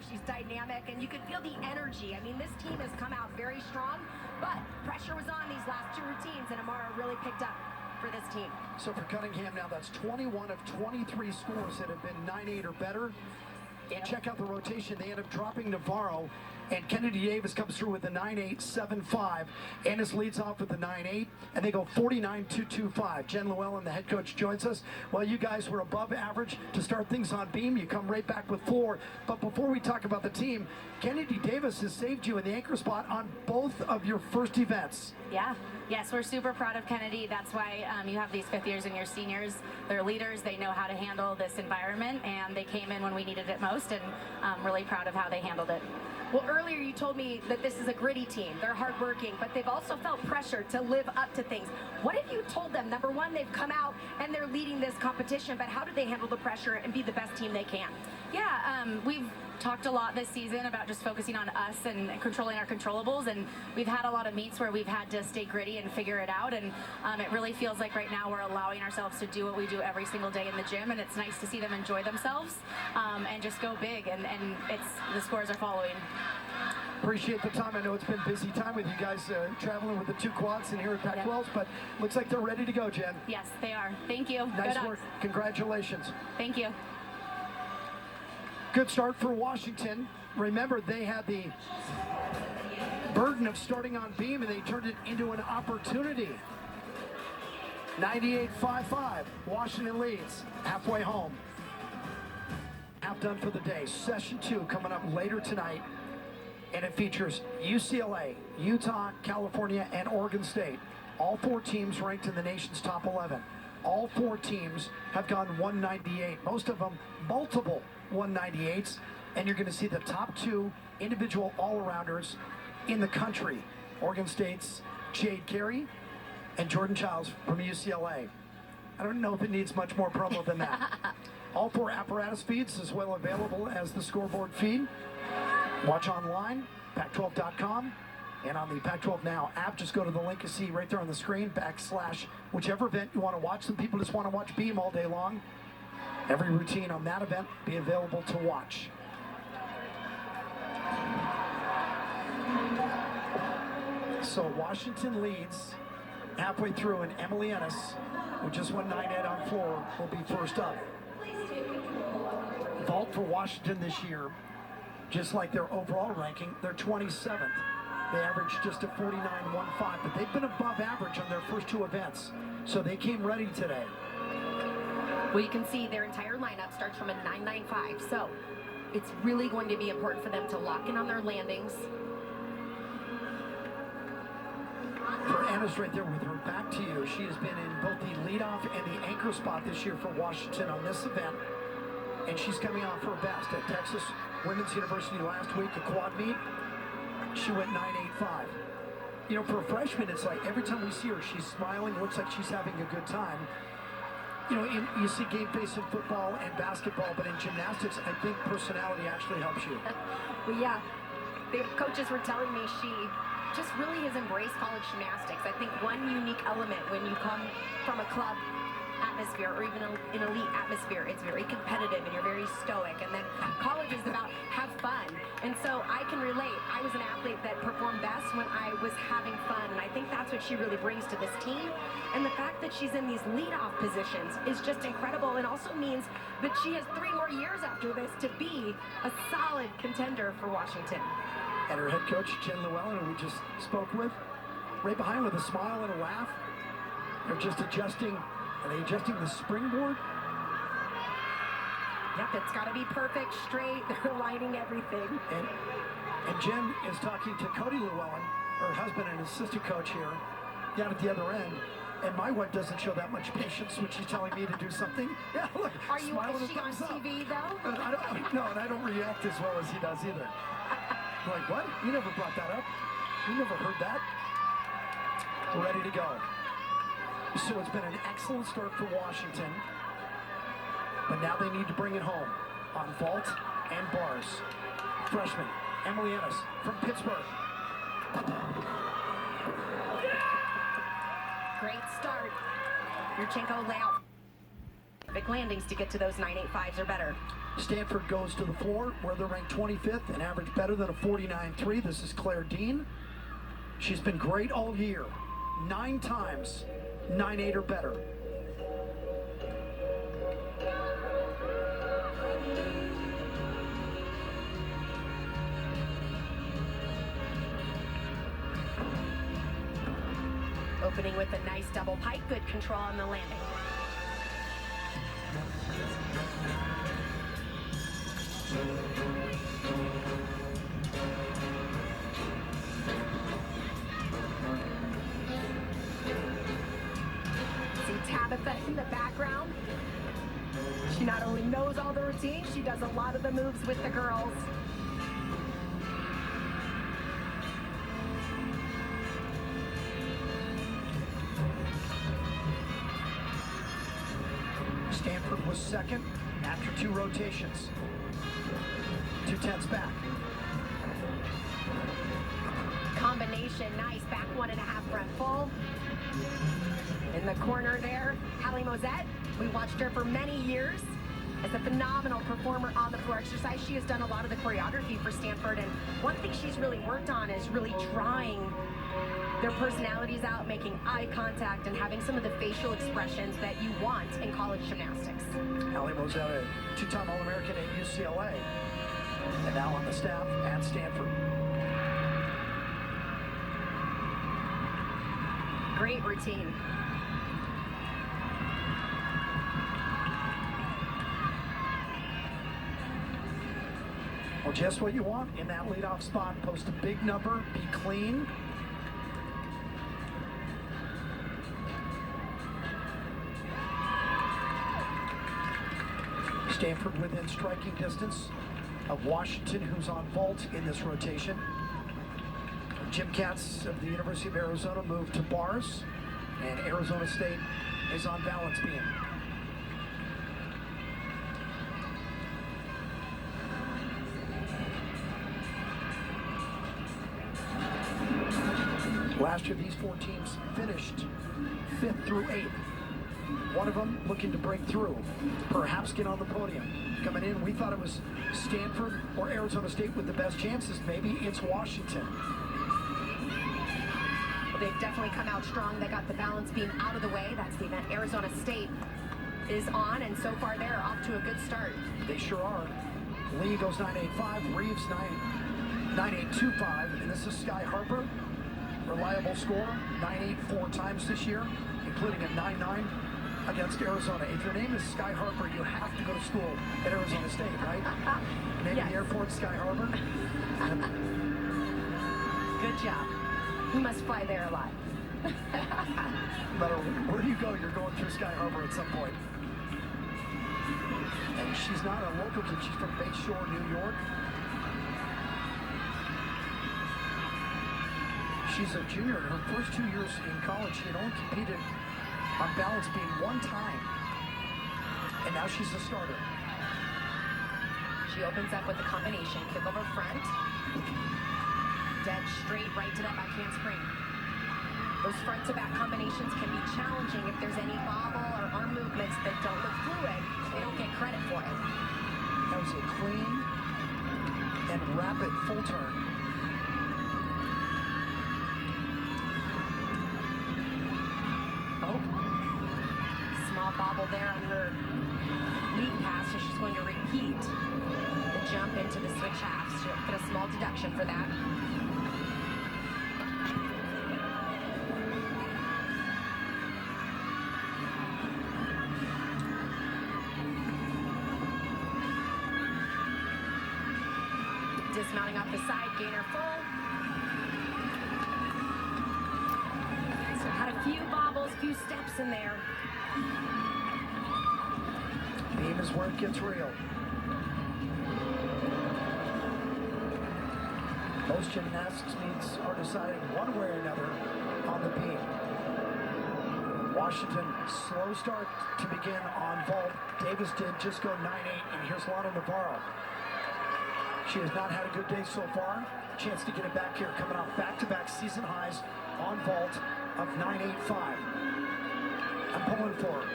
She's dynamic, and you could feel the energy. I mean, this team has come out very strong, but pressure was on these last two routines, and Amara really picked up for this team. So for Cunningham now, that's 21 of 23 scores that have been 9-8 or better. And check out the rotation. They end up dropping Navarro, and Kennedy Davis comes through with the 9-8, 7-5. Ennis leads off with the 9-8, and they go 49-2-2-5. Jen Llewellyn, the head coach, joins us. Well, you guys were above average to start things on beam. You come right back with 4. But before we talk about the team, Kennedy Davis has saved you in the anchor spot on both of your first events. Yeah. Yes, we're super proud of Kennedy. That's why you have these fifth years and your seniors. They're leaders. They know how to handle this environment, and they came in when we needed it most, and I'm really proud of how they handled it. Well, earlier you told me that this is a gritty team. They're hardworking, but they've also felt pressure to live up to things. What have you told them? Number one, they've come out and they're leading this competition, but how do they handle the pressure and be the best team they can? Yeah, we've talked a lot this season about just focusing on us and controlling our controllables, and we've had a lot of meets where we've had to stay gritty and figure it out, and it really feels like right now we're allowing ourselves to do what we do every single day in the gym, and it's nice to see them enjoy themselves and just go big, and the scores are following. Appreciate the time. I know it's been a busy time with you guys traveling with the 2 quads and here at Pac-12s, but looks like they're ready to go, Jen. Yes, they are. Thank you. Nice work. Congratulations. Thank you. Good start for Washington. Remember, they had the burden of starting on beam, and they turned it into an opportunity. 98-55. Washington leads halfway home. Half done for the day. Session 2 coming up later tonight, and it features UCLA, Utah, California, and Oregon State. All 4 teams ranked in the nation's top 11. All 4 teams have gone 198. Most of them multiple 198s, and you're going to see the top 2 individual all-arounders in the country. Oregon State's Jade Carey and Jordan Childs from UCLA. I don't know if it needs much more promo than that. All 4 apparatus feeds as well available as the scoreboard feed. Watch online, Pac12.com, and on the Pac-12 Now app. Just go to the link you see right there on the screen, / whichever event you want to watch. Some people just want to watch beam all day long. Every routine on that event be available to watch. So Washington leads halfway through, and Emily Ennis, who just won 9-8 on floor, will be first up. Vault for Washington this year, just like their overall ranking, they're 27th. They averaged just a 49.15, but they've been above average on their first 2 events, so they came ready today. Well, you can see their entire lineup starts from a 9.95, so it's really going to be important for them to lock in on their landings. For Anna's right there with her back to you. She has been in both the leadoff and the anchor spot this year for Washington on this event, and she's coming off her best at Texas Women's University last week, a quad meet. She went 9.85. You know, for a freshman, it's like every time we see her, she's smiling, looks like she's having a good time. You know, you see game face in football and basketball, but in gymnastics, I think personality actually helps you. Well, yeah, the coaches were telling me she just really has embraced college gymnastics. I think one unique element when you come from a club atmosphere or even an elite atmosphere, it's very competitive and you're very stoic, and then college is about have fun. And so I can relate. I was an athlete that performed best when I was having fun, and I think that's what she really brings to this team. And the fact that she's in these leadoff positions is just incredible, and also means that she has 3 more years after this to be a solid contender for Washington. And her head coach, Jen Llewellyn, who we just spoke with, right behind with a smile and a laugh. They're just adjusting. Are they adjusting the springboard? Yep, it's got to be perfect, straight. They're lining everything. And Jen is talking to Cody Llewellyn, her husband and assistant coach here, down at the other end. And my wife doesn't show that much patience when she's telling me to do something. Yeah, look, Is she on TV, though? No, and I don't react as well as he does either. I'm like, what? You never brought that up. You never heard that? We're ready to go. So it's been an excellent start for Washington, but now they need to bring it home on vault and bars. Freshman Emily Ennis from Pittsburgh. Great start. Yurchenko lay out big landings to get to those 9.85s or better. Stanford goes to the floor where they're ranked 25th and average better than a 49.3. This is Claire Dean. She's been great all year. 9 times, 9.8 or better. Opening with a nice double pike, good control on the landing. See Tabitha in the background. She not only knows all the routines, she does a lot of the moves with the girls. Stanford was second after 2 rotations. 2/10 back. Combination, nice, back 1.5 front full. In the corner there, Hallie Mosette. We watched her for many years as a phenomenal performer on the floor exercise. She has done a lot of the choreography for Stanford, and one thing she's really worked on is really drawing their personalities out, making eye contact, and having some of the facial expressions that you want in college gymnastics. Hallie Mosette, a 2-time All-American at UCLA, and now on the staff at Stanford. Great routine. Well, just what you want in that leadoff spot. Post a big number, be clean. Stanford within striking distance of Washington, who's on vault in this rotation. Gymcats of the University of Arizona move to bars, and Arizona State is on balance beam. Last year, these 4 teams finished 5th through 8th. One of them looking to break through, perhaps get on the podium. Coming in, we thought it was Stanford or Arizona State with the best chances. Maybe it's Washington. Well, they've definitely come out strong. They got the balance beam out of the way. That's the event Arizona State is on, and so far they're off to a good start. They sure are. Lee goes 9.85, Reeves 9.825, and this is Sky Harper. Reliable scorer, 9.8 4 times this year, including a 9.9 against Arizona. If your name is Sky Harper, you have to go to school at Arizona State, right? Maybe Yes. the airport, Sky Harbor. Good job. You must fly there a lot. No matter where you go, you're going through Sky Harbor at some point. And she's not a local kid, she's from Bayshore, New York. She's a junior. In her first 2 years in college, she had only competed on balance beam 1 time. And now she's a starter. She opens up with a combination. Kick over front. Dead straight right to that backhand spring. Those front to back combinations can be challenging if there's any bobble or arm movements that don't look fluid. They don't get credit for it. That was a clean and rapid full turn. Small bobble there on her lead pass, so she's going to repeat the jump into the switch halves. She'll get a small deduction for that. Dismounting off the side, gainer full. So had a few bobbles, few steps in there. Beam is where it gets real. Most gymnastics meets are decided one way or another on the beam. Washington, slow start to begin on vault. Davis did just go 9.8, and here's Lana Navarro. She has not had a good day so far. Chance to get it back here, coming off back-to-back season highs on vault of 9.85. I'm pulling for her.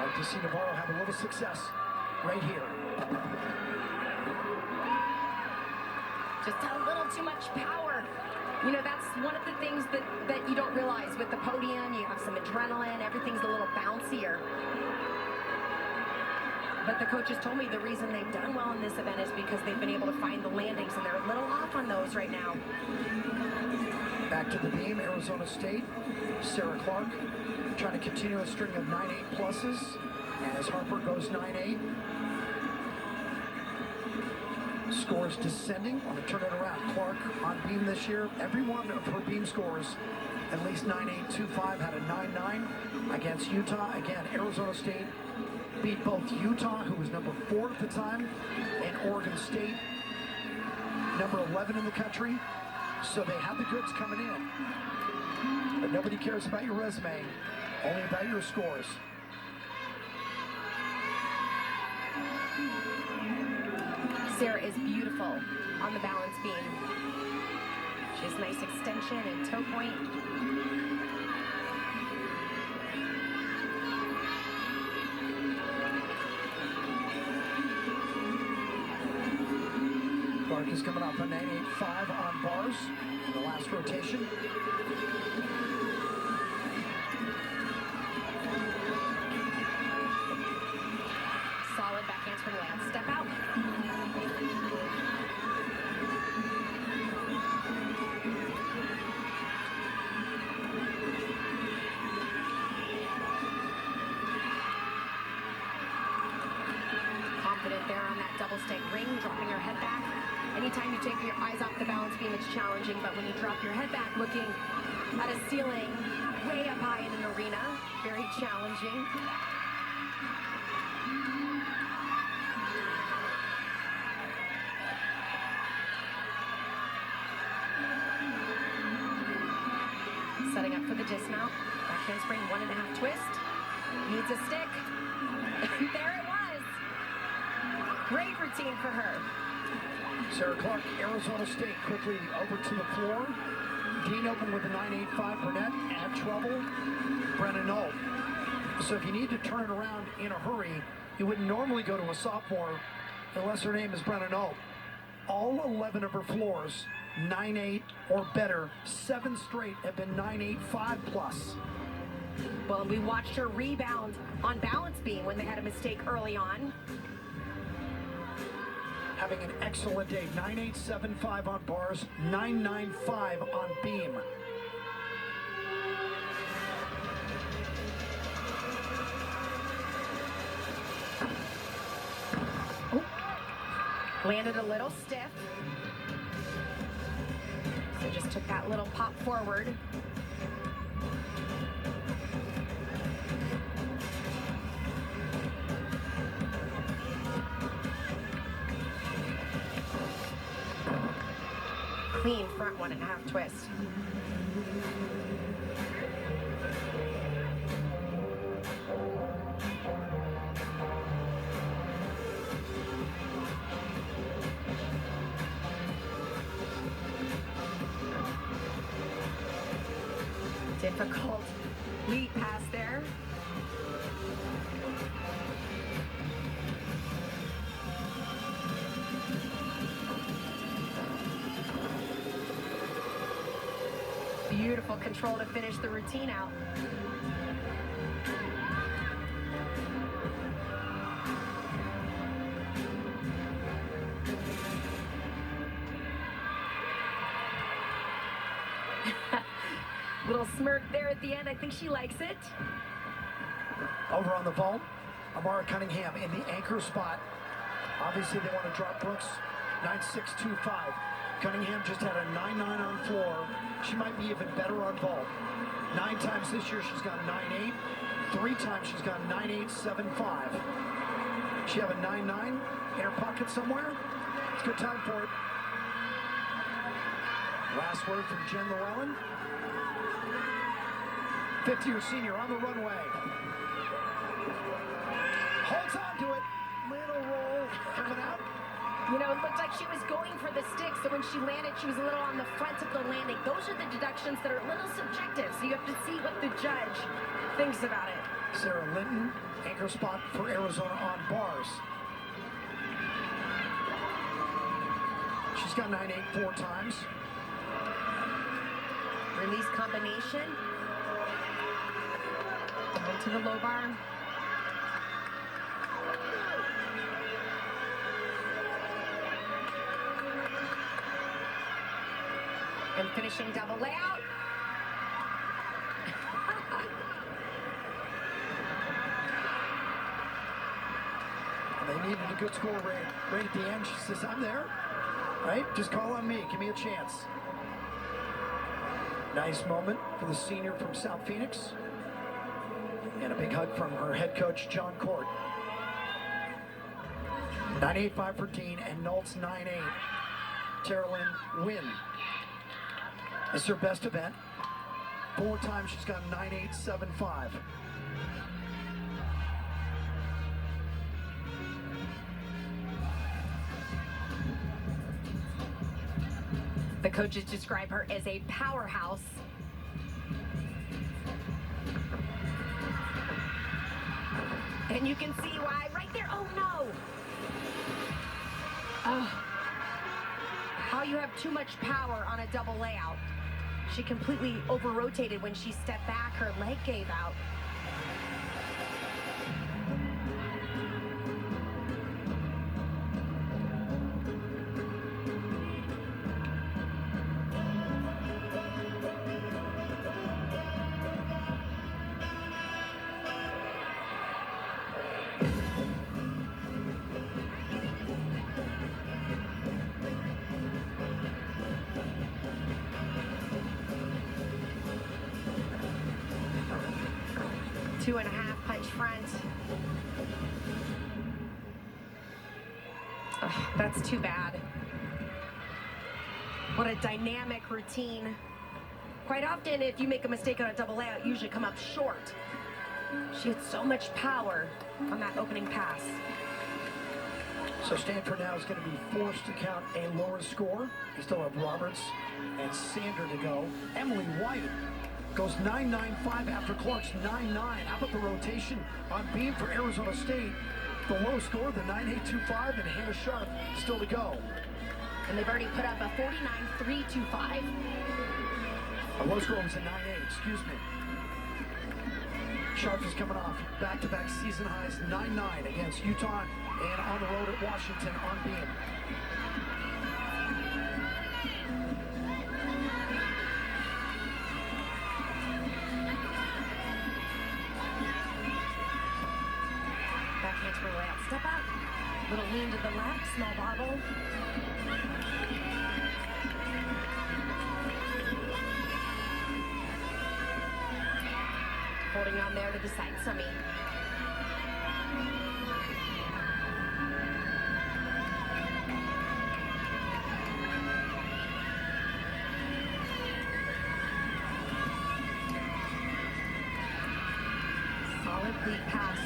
Like to see Navarro have a little success right here. Just a little too much power. You know, that's one of the things that you don't realize with the podium. You have some adrenaline, everything's a little bouncier. But the coaches told me the reason they've done well in this event is because they've been able to find the landings, and they're a little off on those right now. Back to the beam, Arizona State. Sarah Clark trying to continue a string of 9-8 pluses as Harper goes 9-8. Scores descending. Want to turn it around. Clark on beam this year. Every one of her beam scores, at least 9-8-2-5, had a 9-9 against Utah. Again, Arizona State beat both Utah, who was number 4 at the time, and Oregon State, number 11 in the country. So they have the goods coming in. But nobody cares about your resume, only about your scores. Sarah is beautiful on the balance beam. She has nice extension and toe point. Clark is coming off a 9.85 on bars in the last rotation. Solid back handspring land. Step out. Confident there on that double stake ring, dropping her head back. Anytime you take your eyes off the balance beam, it's challenging, but when you drop your head back looking at a ceiling way up high in an arena, very challenging. Setting up for the dismount. Back handspring, 1.5 twist. Needs a stick. And there it was. Great routine for her. Sarah Clark, Arizona State, quickly over to the floor. Dean open with a 9.85. Burnett had trouble. Brennan Knoll. So if you need to turn it around in a hurry, you wouldn't normally go to a sophomore unless her name is Brennan Knoll. All 11 of her floors, 9.8 or better. 7 straight have been 9.85 plus. Well, we watched her rebound on balance beam when they had a mistake early on. Having an excellent day. 9.875 on bars, 9.95 on beam. Oh. Landed a little stiff. So just took that little pop forward. Clean front 1.5 twist. Difficult lead pass there. Beautiful control to finish the routine out. Little smirk there at the end. I think she likes it. Over on the vault, Amara Cunningham in the anchor spot. Obviously they want to drop Brooks 9.625. Cunningham just had a 9.9 on floor. She might be even better on vault. 9 times this year she's got 9.8. 3 times she's got 9.875. She have a 9.9 in her pocket somewhere. It's a good time for it. Last word from Jen Llewellyn. 50-year senior on the runway. Holds on to it. Little roll coming out. You know, it looked like she was going for the stick, so when she landed, she was a little on the front of the landing. Those are the deductions that are a little subjective, so you have to see what the judge thinks about it. Sarah Linton, anchor spot for Arizona on bars. She's got 9-8 4 times. Release combination. Down to the low bar. And finishing double layout. They needed a good score right at the end. She says, I'm there, right? Just call on me. Give me a chance. Nice moment for the senior from South Phoenix. And a big hug from her head coach, John Court. 9-8-5 for Dean and Nolt's 9-8. Terrelyn Wynn. It's her best event. 4 times she's got 9-8-7-5. The coaches describe her as a powerhouse. And you can see why right there. Oh no! How you have too much power on a double layout. She completely over-rotated when she stepped back. Her leg gave out. Two and a half punch front. That's too bad. What a dynamic routine. Quite often, if you make a mistake on a double layout, you usually come up short. She had so much power on that opening pass. So Stanford now is going to be forced to count a lower score. You still have Roberts and Sander to go. Emily White goes 9-9-5 after Clark's 9-9. How about the rotation on beam for Arizona State? The low score, the 9-8-2-5, and Hannah Sharp still to go. And they've already put up a 49-3-2-5. A low score was a 9-8, excuse me. Sharp is coming off back-to-back season highs, 9-9 against Utah and on the road at Washington on beam. Backhand through layout, step up. Little lean to the left, small bobble. Holding on there to the side summy. Solid lead pass.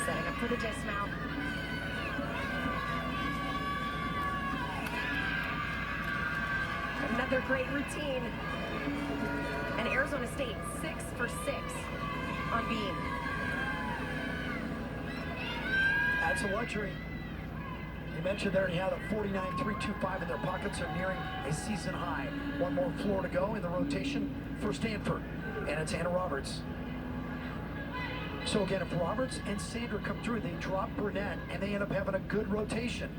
Setting up for the dismount. Another great routine. And Arizona State 6 for 6 on beam. That's a luxury. You mentioned they already had a 49-3-2-5 in their pockets, are nearing a season high. One more floor to go in the rotation for Stanford, and it's Anna Roberts. So again, if Roberts and Sandra come through, they drop Burnett, and they end up having a good rotation.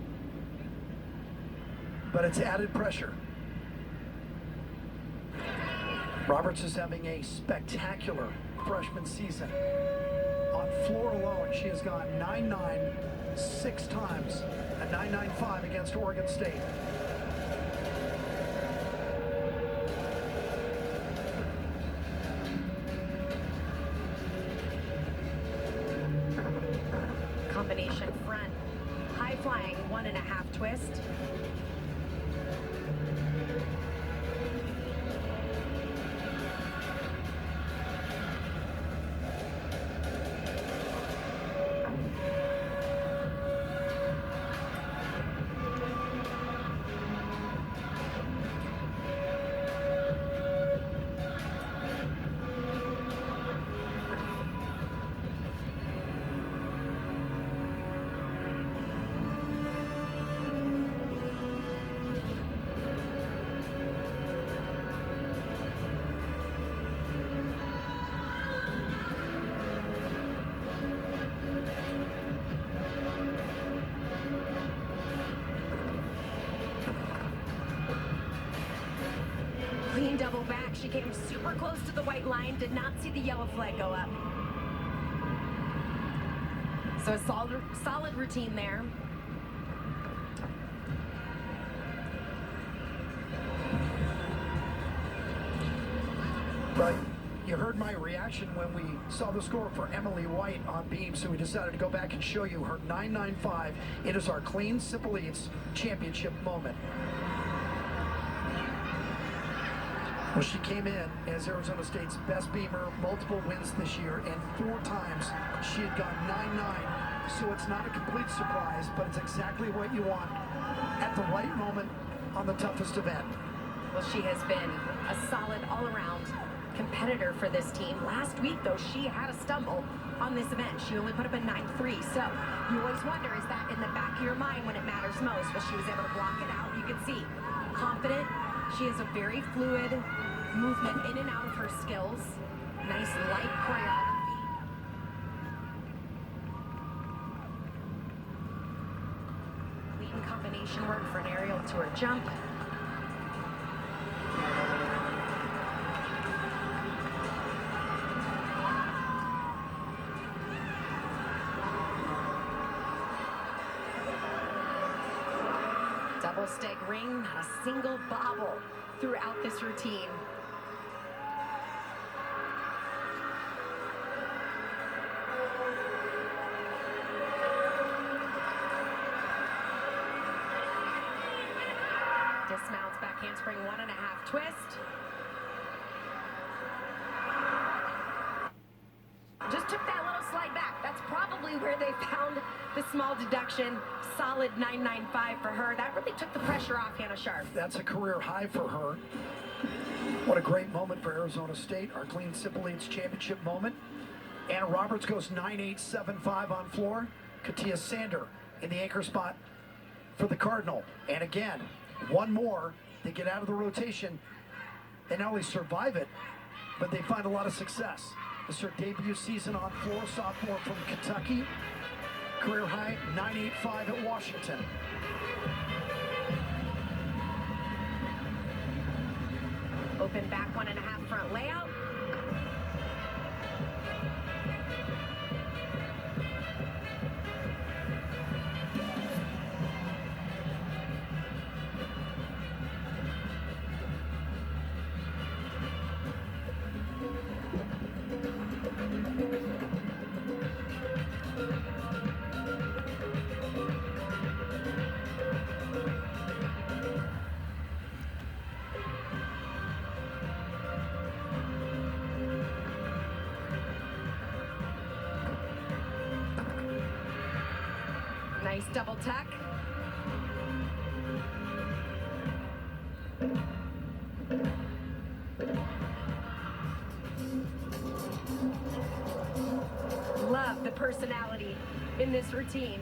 But it's added pressure. Roberts is having a spectacular freshman season. On floor alone, she has gone 9-9 6 times, a 9-9-5 against Oregon State. Combination front, high flying 1.5 twist. Clean double back. She came super close to the white line, did not see the yellow flag go up. So a solid routine there. Right. You heard my reaction when we saw the score for Emily White on beam, so we decided to go back and show you her 9.95. It is our Clean Simple Eats championship moment. Well, she came in as Arizona State's best beamer, multiple wins this year, and 4 times she had gone 9.9. So it's not a complete surprise, but it's exactly what you want at the right moment on the toughest event. Well, she has been a solid all-around competitor for this team. Last week, though, she had a stumble on this event. She only put up a 9.3. So you always wonder, is that in the back of your mind when it matters most? But she was able to block it out. You can see, confident. She has a very fluid movement in and out of her skills. Nice light choreography. Clean combination work for an aerial to her jump. Double steg ring, not a single bobble throughout this routine. Dismounts, back handspring, 1.5 twist. Just took that little slide back. That's probably where they found the small deduction. Solid 9.95 for her. That really took the pressure off Hannah Sharp. That's a career high for her. What a great moment for Arizona State, our Clean Simple Eats championship moment. Anna Roberts goes 9.875 on floor. Katia Sander in the anchor spot for the Cardinal. And again, one more, they get out of the rotation. They not only survive it, but they find a lot of success. It's her debut season on floor, sophomore from Kentucky. Career high, 9.85 at Washington. Open back, 1.5 front layout. Nice double tuck. Love the personality in this routine.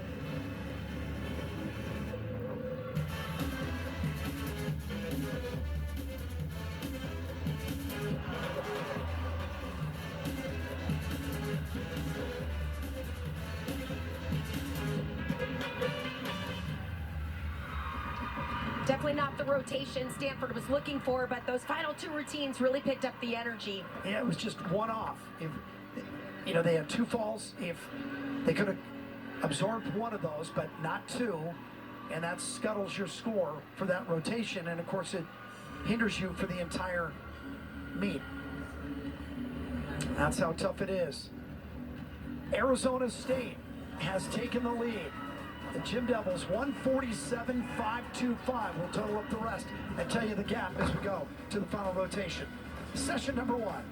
Definitely not the rotation Stanford was looking for, but those final 2 routines really picked up the energy. Yeah, it was just one off. If you know, they had 2 falls. If they could have absorbed one of those, but not 2, and that scuttles your score for that rotation, and of course it hinders you for the entire meet. That's how tough it is. Arizona State has taken the lead. The Gym Devils 147.525 will total up the rest and tell you the gap as we go to the final rotation. Session number 1.